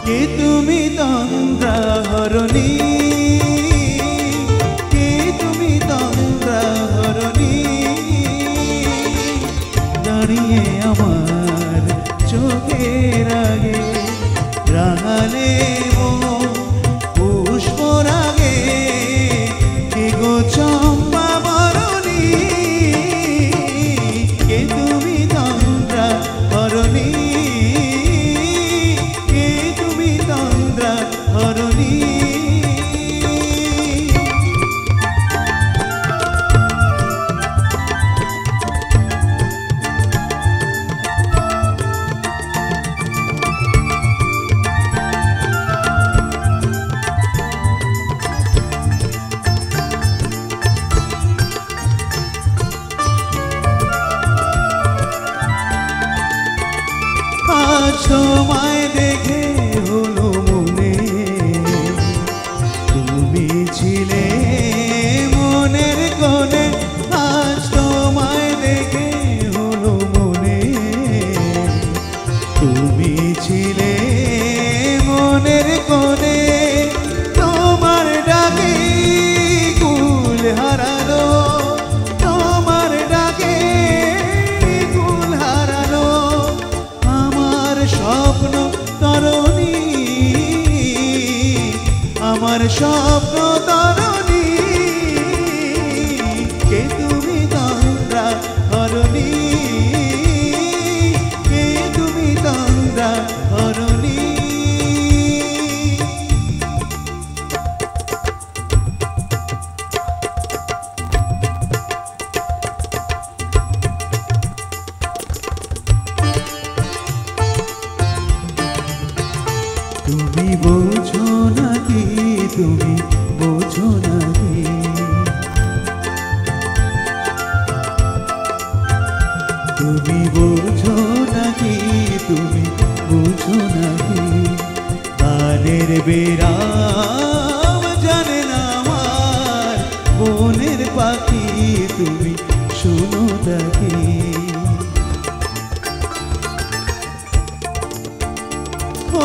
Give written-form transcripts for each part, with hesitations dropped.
কে তুমি তন্দ্রা হরণী, কে তুমি তন্দ্রা হরণী, দাঁড়িয়ে আমার চোখের আগে রাঙালে পুষ্প রাগে, কে গো চম্পা বরণী, কে তুমি তন্দ্রা হরণী, কে তুমি তন্দ্রা হরণী। তোমায় দেখে হলো মনে, তুমি ছিলে মনের কোণে, আজ তোমায় দেখে হলো মনে, তুমি ছিলে মনের কোণে, তোমার ডাকে কুল হারালো, তোমার ডাকে কুল হারালো আমার স্বপ্ন তরণী, আমার স্বপ্ন তরণী, কে তুমি তন্দ্রা হরণী, কে তুমি তন্দ্রা হরণী। তুমি বোঝো নাকি, তুমি বোঝো নাকি, তুমি বোঝো নাকি, তুমি বোঝো নাকি, গানের বেরাম জানে না আমার মনের পাখি, তুমি শোনো তাকি।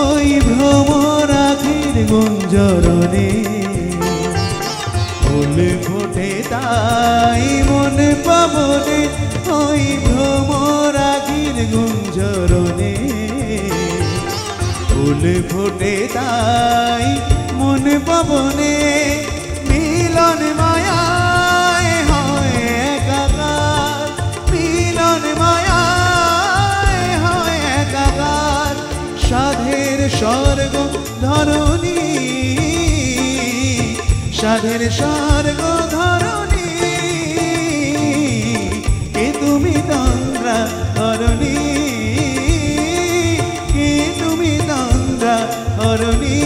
ওই ভ্রমরাগের গুঞ্জরণে ফুল ফোটে তাই মন পাবনে, ওই ভ্রমরাগের গুঞ্জরণে ফুল ফোটে তাই মন পাবনে, মিলন মায়ায় হয় একাকার, মিলন মায়ায় হয় একাকার, সাধের স্বর্গ ধরণী, সাধের স্বর্গ ধরণী, কে তুমি তন্দ্রা হরণী, কে তুমি তন্দ্রা হরণী।